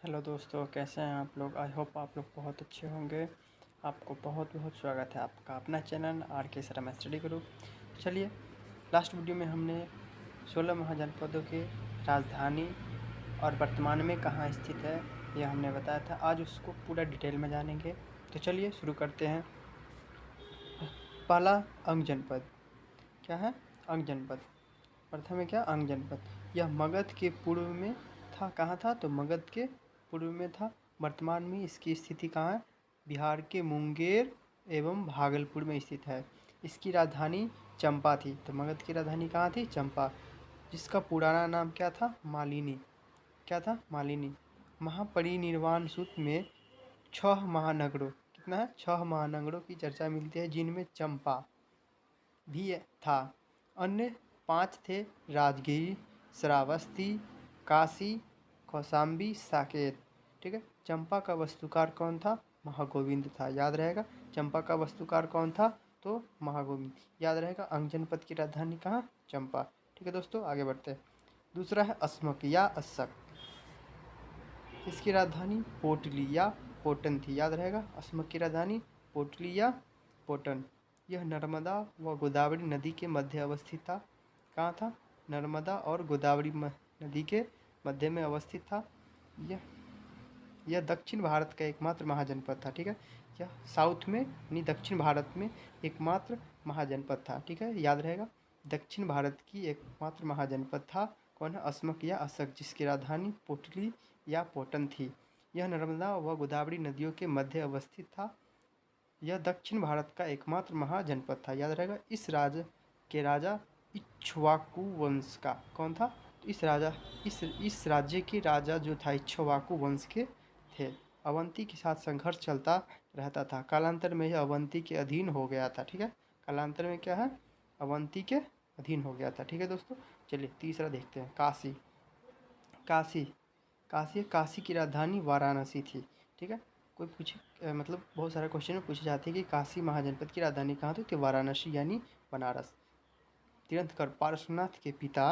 Hello दोस्तों, कैसे हैं आप लोग। आई होप आप लोग बहुत अच्छे होंगे। आपको बहुत बहुत स्वागत है आपका अपना चैनल आर के शर्मा स्टडी ग्रुप। चलिए, लास्ट वीडियो में हमने 16 महाजनपदों की राजधानी और वर्तमान में कहाँ स्थित है यह हमने बताया था। आज उसको पूरा डिटेल में जानेंगे। तो चलिए शुरू करते हैं। पहला अंग जनपद क्या है? अंग जनपद। प्रथम है क्या? अंग जनपद। यह मगध के पूर्व में था। कहाँ था? तो मगध के पूर्व में था। वर्तमान में इसकी स्थिति कहाँ है? बिहार के मुंगेर एवं भागलपुर में स्थित है। इसकी राजधानी चंपा थी। तो मगध की राजधानी कहाँ थी? चंपा, जिसका पुराना नाम क्या था? मालिनी। क्या था? मालिनी। महापरिनिर्वाण सूत्र में 6 महानगरों, कितना है? 6 महानगरों की चर्चा मिलती है, जिनमें चंपा भी था। अन्य 5 थे: राजगिर, श्रावस्ती, काशी, कौशाम्बी, साकेत। ठीक है। चंपा का वास्तुकार कौन था? महागोविंद था। याद रहेगा, चंपा का वास्तुकार कौन था? तो महागोविंद। याद रहेगा। अंग जनपद की राजधानी कहाँ? चंपा। ठीक है दोस्तों, आगे बढ़ते हैं। दूसरा है अस्मक या अस्सक। इसकी राजधानी पोटली या पोटन थी। याद रहेगा, अस्मक की राजधानी पोटली या पोटन। यह नर्मदा व गोदावरी नदी के मध्य अवस्थित था। कहाँ था? नर्मदा और गोदावरी नदी के मध्य में अवस्थित था। यह यह दक्षिण भारत का एकमात्र महाजनपद था। ठीक है। यह साउथ में यानी दक्षिण भारत में एकमात्र महाजनपद था। ठीक है, याद रहेगा, दक्षिण भारत की एकमात्र महाजनपद था। कौन है? अस्मक या अस्सक, जिसकी राजधानी पोटली या पोटन थी। यह नर्मदा व गोदावरी नदियों के मध्य अवस्थित था। यह दक्षिण भारत का एकमात्र महाजनपद था। याद रहेगा। इस राजा इक्ष्वाकु वंश का कौन था? तो इस राज्य के राजा जो था इक्ष्वाकु वंश के थे। अवंती के साथ संघर्ष चलता रहता था। कालांतर में यह अवंती के अधीन हो गया था। ठीक है। कालांतर में क्या है? अवंती के अधीन हो गया था। ठीक है दोस्तों, चलिए तीसरा देखते हैं। काशी। काशी काशी की राजधानी वाराणसी थी। ठीक है। कोई पूछे मतलब बहुत सारे क्वेश्चन में पूछे जाते हैं कि काशी महाजनपद की राजधानी कहाँ थी? तो वाराणसी यानी बनारस। तीर्थंकर पार्श्वनाथ के पिता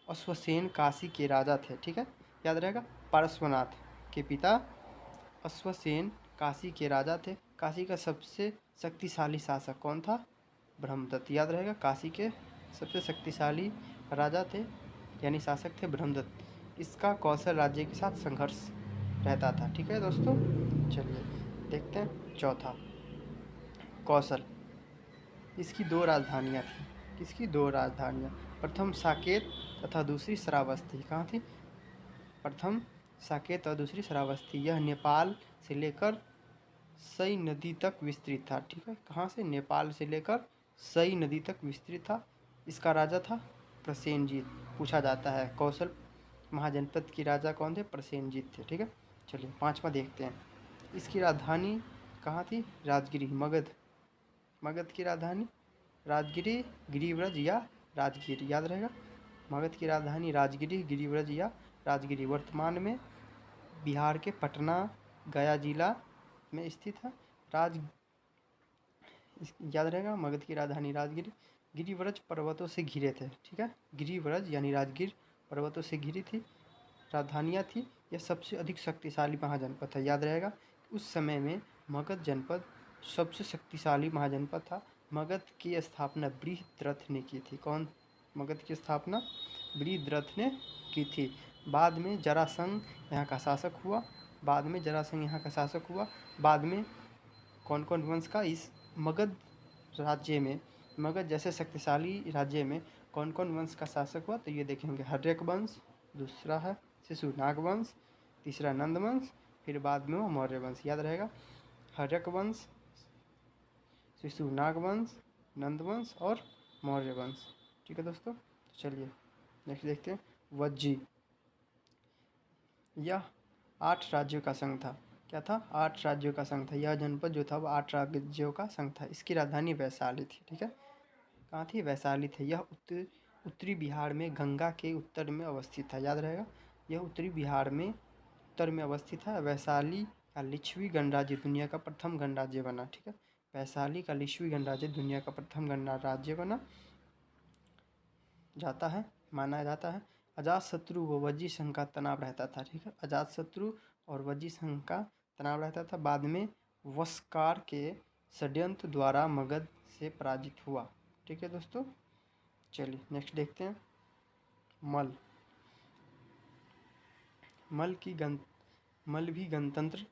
अश्वसेन काशी के राजा थे। ठीक है, याद रहेगा। पार्श्वनाथ के पिता अश्वसेन काशी के राजा थे। काशी का सबसे शक्तिशाली शासक कौन था? ब्रह्मदत्त। याद रहेगा, काशी के सबसे शक्तिशाली राजा थे यानी शासक थे ब्रह्मदत्त। इसका कौशल राज्य के साथ संघर्ष रहता था। ठीक है दोस्तों, चलिए देखते हैं चौथा। कौशल। इसकी 2 राजधानियाँ थीं। किसकी? 2 राजधानियाँ। प्रथम साकेत तथा दूसरी श्रावस्ती। कहाँ थी? प्रथम साकेत और दूसरी श्रावस्ती। यह नेपाल से लेकर सई नदी तक विस्तृत था। ठीक है, कहाँ से? नेपाल से लेकर सई नदी तक विस्तृत था। इसका राजा था प्रसेनजीत। पूछा जाता है कौशल महाजनपद की राजा कौन थे? प्रसेनजीत थे। ठीक है, चलिए पांचवा देखते हैं। इसकी राजधानी कहाँ थी? राजगिरी, मगध। मगध की राजधानी राजगिरी, गिरिव्रज या राजगीर। याद रहेगा, मगध की राजधानी राजगिरी, गिरिव्रज या राजगिरी। वर्तमान में बिहार के पटना, गया जिला में स्थित है। याद रहेगा, मगध की राजधानी राजगिरी। गिरिव्रज पर्वतों से घिरे थे। ठीक है, गिरिव्रज यानी राजगीर पर्वतों से घिरी थी, राजधानियाँ थी। यह सबसे अधिक शक्तिशाली महाजनपद था। याद रहेगा, उस समय में मगध जनपद सबसे शक्तिशाली महाजनपद था। मगध की स्थापना बृहद्रथ ने की थी। कौन? मगध की स्थापना बृहद्रथ ने की थी। बाद में जरासंध यहाँ का शासक हुआ। बाद में कौन कौन वंश का इस मगध राज्य में, मगध जैसे शक्तिशाली राज्य में कौन कौन वंश का शासक हुआ? तो ये देखेंगे, हर्यक वंश, दूसरा है शिशुनाग वंश, तीसरा नंद वंश, फिर बाद में वो मौर्य वंश। याद रहेगा, हर्यक वंश, शिशुनाग वंश, नंद वंश और मौर्य वंश। ठीक है दोस्तों, चलिए नेक्स्ट देखते हैं। वज्जी। यह 8 राज्यों का संघ था। क्या था? 8 राज्यों का संघ था। यह जनपद जो था वो 8 राज्यों का संघ था। इसकी राजधानी वैशाली थी। ठीक है, कहाँ थी? वैशाली थी। यह उत्तरी बिहार में गंगा के उत्तर में अवस्थित था। याद रहेगा, यह उत्तरी बिहार में उत्तर में अवस्थित है। वैशाली का लिच्छवी गणराज्य दुनिया का प्रथम गणराज्य बना। ठीक है, वैशाली का लिच्छवी गणराज्य दुनिया का प्रथम गणराज्य बना जाता है, माना जाता है। अजातशत्रु व वज्जीसंघ का तनाव रहता था, ठीक है। अजातशत्रु और वज्जीसंघ का तनाव रहता था। बाद में वस्कार के षड्यंत्र द्वारा मगध से पराजित हुआ, ठीक है दोस्तों। चलिए नेक्स्ट देखते हैं। मल मल भी गणतंत्र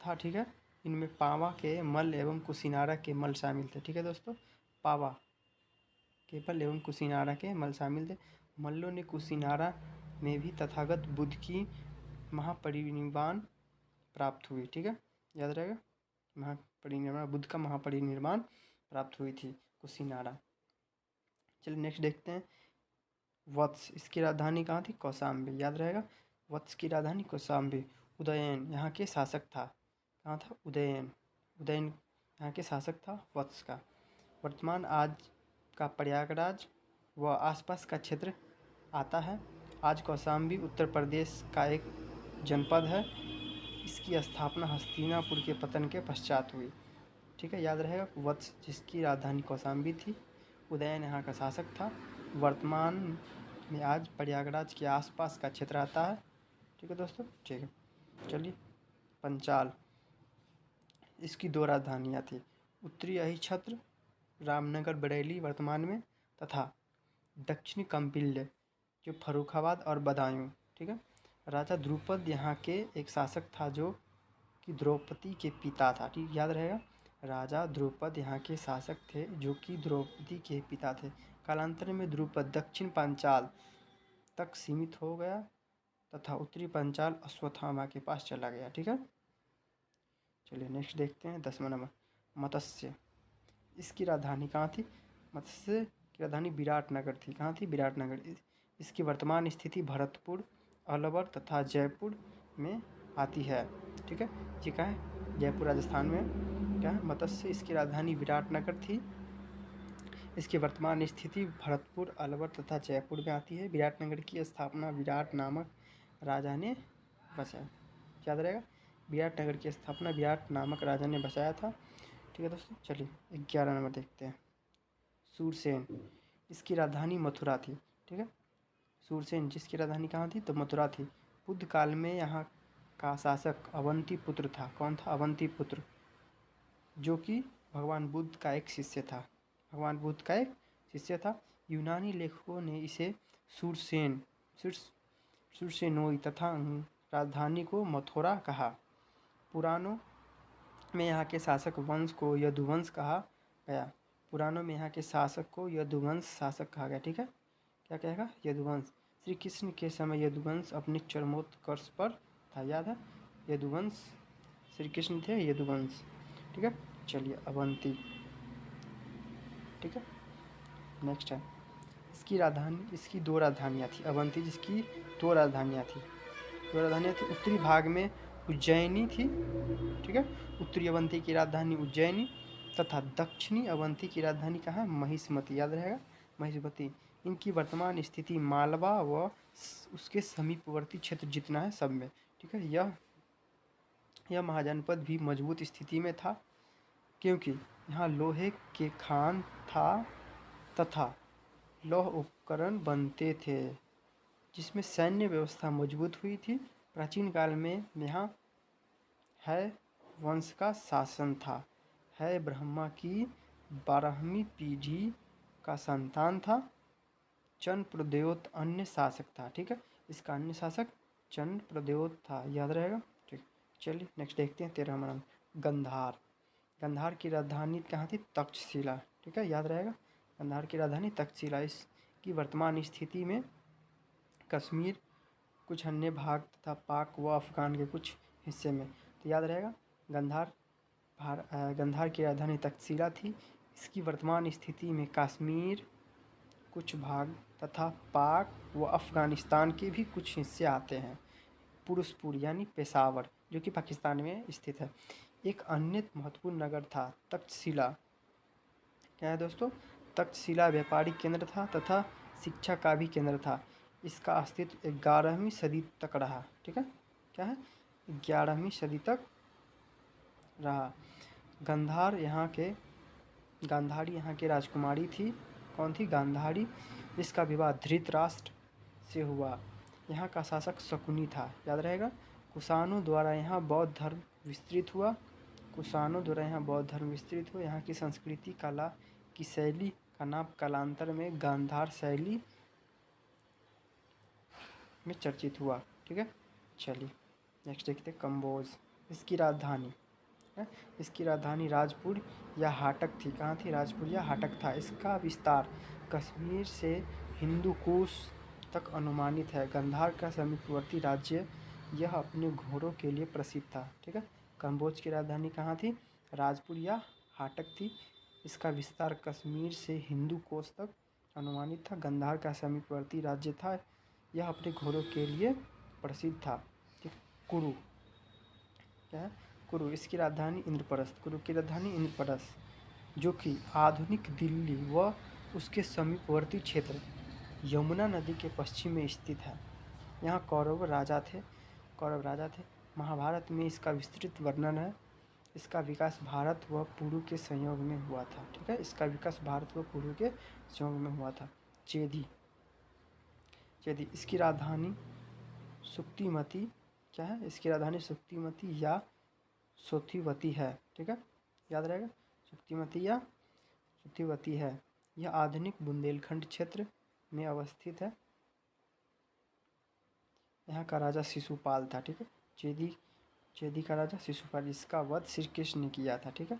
था, ठीक है। इनमें पावा के मल एवं कुशिनारा के मल शामिल थे, ठीक है दोस्तों। पावा के मल एवं कुशिनारा के मल शामिल थे। मल्लों ने कुशिनारा में भी तथागत बुद्ध की महापरिनिर्वाण प्राप्त हुई, ठीक है, याद रहेगा। महापरिनिर्वाण, बुद्ध का महापरिनिर्वाण प्राप्त हुई थी कुशिनारा। चलिए नेक्स्ट देखते हैं। वत्स, इसकी राजधानी कहाँ थी? कौशाम्बी, याद रहेगा। वत्स की राजधानी कौशाम्बी। उदयन यहाँ के शासक था, कहाँ था? उदयन यहाँ के शासक था वत्स का। वर्तमान आज का प्रयागराज व आसपास का क्षेत्र आता है। आज कौशाम्बी उत्तर प्रदेश का एक जनपद है। इसकी स्थापना हस्तिनापुर के पतन के पश्चात हुई, ठीक है, याद रहेगा। वत्स जिसकी राजधानी कौशाम्बी थी, उदयन यहाँ का शासक था। वर्तमान में आज प्रयागराज के आसपास का क्षेत्र आता है, ठीक है दोस्तों, ठीक है। चलिए पंचाल, इसकी 2 राजधानियाँ थी। उत्तरी अहिछत्र रामनगर बरेली वर्तमान में, तथा दक्षिणी कंपिल्य जो फर्रुखाबाद और बदायूं, ठीक है। राजा द्रुपद यहाँ के एक शासक था जो कि द्रौपदी के पिता था, ठीक, याद रहेगा। राजा द्रुपद यहाँ के शासक थे जो कि द्रौपदी के पिता थे। कालांतर में द्रुपद दक्षिण पांचाल तक सीमित हो गया तथा उत्तरी पांचाल अश्वत्थामा के पास चला गया, ठीक है। चलिए नेक्स्ट देखते हैं 10वां नंबर। मत्स्य, इसकी राजधानी कहाँ थी? मत्स्य की राजधानी विराटनगर थी, कहाँ थी? विराटनगर। इसकी वर्तमान स्थिति भरतपुर, अलवर तथा जयपुर में आती है, ठीक है। ये कहाँ है? जयपुर राजस्थान में क्या है? मत्स्य, इसकी राजधानी विराटनगर थी। इसकी वर्तमान स्थिति भरतपुर, अलवर तथा जयपुर में आती है। विराटनगर की स्थापना विराट नामक राजा ने बसाया, याद रहेगा। विराटनगर की स्थापना विराट नामक राजा ने बसाया था, ठीक है दोस्तों। चलिए 11 नंबर देखते हैं। सूरसेन, इसकी राजधानी मथुरा थी, ठीक है। सूरसेन जिसकी राजधानी कहाँ थी? तो मथुरा थी। बुद्ध काल में यहाँ का शासक अवंती पुत्र था। कौन था? अवंती पुत्र, जो कि भगवान बुद्ध का एक शिष्य था। भगवान बुद्ध का एक शिष्य था। यूनानी लेखकों ने इसे सुरसेनोई तथा राजधानी को मथुरा कहा। पुराणों में यहाँ के शासक वंश को यदुवंश कहा गया। पुराणों में यहाँ के शासक को यदुवंश शासक कहा गया, ठीक है। क्या कहेगा? यदुवंश। श्री कृष्ण के समय यदुवंश अपने चरमोत्कर्ष पर था, याद है। यदुवंश, श्री कृष्ण थे यदुवंश, ठीक है। चलिए अवंती, ठीक है। नेक्स्ट है। इसकी 2 राजधानियाँ थी। अवंती जिसकी 2 राजधानियाँ थी। उत्तरी भाग में उज्जैनी थी, ठीक है। उत्तरी अवंती की राजधानी उज्जैनी तथा दक्षिणी अवंती की राजधानी कहाँ है? महिष्मती, याद रहेगा। महिष्मती। इनकी वर्तमान स्थिति मालवा व उसके समीपवर्ती क्षेत्र जितना है सब में, ठीक है। यह महाजनपद भी मजबूत स्थिति में था क्योंकि यहाँ लोहे के खान था तथा लौह उपकरण बनते थे, जिसमें सैन्य व्यवस्था मजबूत हुई थी। प्राचीन काल में यहाँ है वंश का शासन था। है ब्रह्मा की 12वीं पीढ़ी का संतान था। चंद्र प्रद्योत अन्य शासक था, ठीक है। इसका अन्य शासक चंद्र प्रद्योत था, याद रहेगा, ठीक। चलिए नेक्स्ट देखते हैं 13वां नंबर। गंधार। गंधार की राजधानी कहाँ थी? तक्षशिला, ठीक है, याद रहेगा। गंधार की राजधानी तक्षशिला। इसकी वर्तमान स्थिति में कश्मीर, कुछ अन्य भाग तथा पाक व अफगान के कुछ हिस्से में, तो याद रहेगा। गंधार की राजधानी तक्षशिला थी। इसकी वर्तमान स्थिति में कश्मीर, कुछ भाग तथा पाक व अफगानिस्तान के भी कुछ हिस्से आते हैं। पुरुषपुर यानी पेशावर जो कि पाकिस्तान में स्थित है। एक अन्य महत्वपूर्ण नगर था तक्षशिला। क्या है दोस्तों? तक्षशिला व्यापारिक केंद्र था तथा शिक्षा का भी केंद्र था। इसका अस्तित्व 11वीं सदी तक रहा, ठीक है। क्या है? 11वीं सदी तक रहा। गांधारी यहाँ के राजकुमारी थी। कौन थी? गांधारी। इसका विवाह धृतराष्ट्र से हुआ। यहाँ का शासक शकुनी था, याद रहेगा। कुषाणों द्वारा यहाँ बौद्ध धर्म विस्तृत हुआ। कुषाणों द्वारा यहाँ बौद्ध धर्म विस्तृत हुआ। यहाँ की संस्कृति कला की शैली का नाम कालांतर में गांधार शैली में चर्चित हुआ। ठीक है, चलिए नेक्स्ट देखते हैं कंबोज। इसकी राजधानी है, इसकी राजधानी राजपुर या हाटक थी। कहाँ थी? राजपुर या हाटक था। इसका विस्तार कश्मीर से हिंदू कुश तक अनुमानित है। गंधार का समीपवर्ती राज्य यह अपने घोड़ों के लिए प्रसिद्ध था। ठीक है, कंबोज की राजधानी कहाँ थी? राजपुर या हाटक थी। इसका विस्तार कश्मीर से हिंदू कोश तक अनुमानित था। गंधार का समीपवर्ती राज्य था, यह अपने घोड़ों के लिए प्रसिद्ध था। ठीक, कुरु क्या है? कुरु, इसकी राजधानी इंद्रप्रस्थ। कुरु की राजधानी इंद्रप्रस्थ, जो कि आधुनिक दिल्ली व उसके समीपवर्ती क्षेत्र यमुना नदी के पश्चिम में स्थित है। यहाँ कौरव राजा थे। महाभारत में इसका विस्तृत वर्णन है। इसका विकास भारत व पुरु के संयोग में हुआ था। ठीक है, इसका विकास भारत व पुरु के संयोग में हुआ था। चेदी, इसकी राजधानी सुक्तिमती क्या है? इसकी राजधानी सुक्तिमती या सोथिवती है। ठीक है, याद रहेगा, सुक्तिमती या सोथिवती है। यह आधुनिक बुंदेलखंड क्षेत्र में अवस्थित है। यहाँ का राजा शिशुपाल था। ठीक है, चेदी का राजा शिशुपाल, इसका वध श्री कृष्ण ने किया था। ठीक है,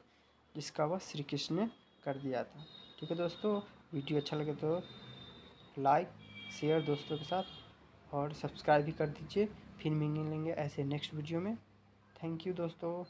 जिसका वध श्री कृष्ण ने कर दिया था। ठीक है दोस्तों, वीडियो अच्छा लगे तो लाइक शेयर दोस्तों के साथ और सब्सक्राइब भी कर दीजिए। फिर मिलेंगे ऐसे नेक्स्ट वीडियो में। थैंक यू दोस्तों।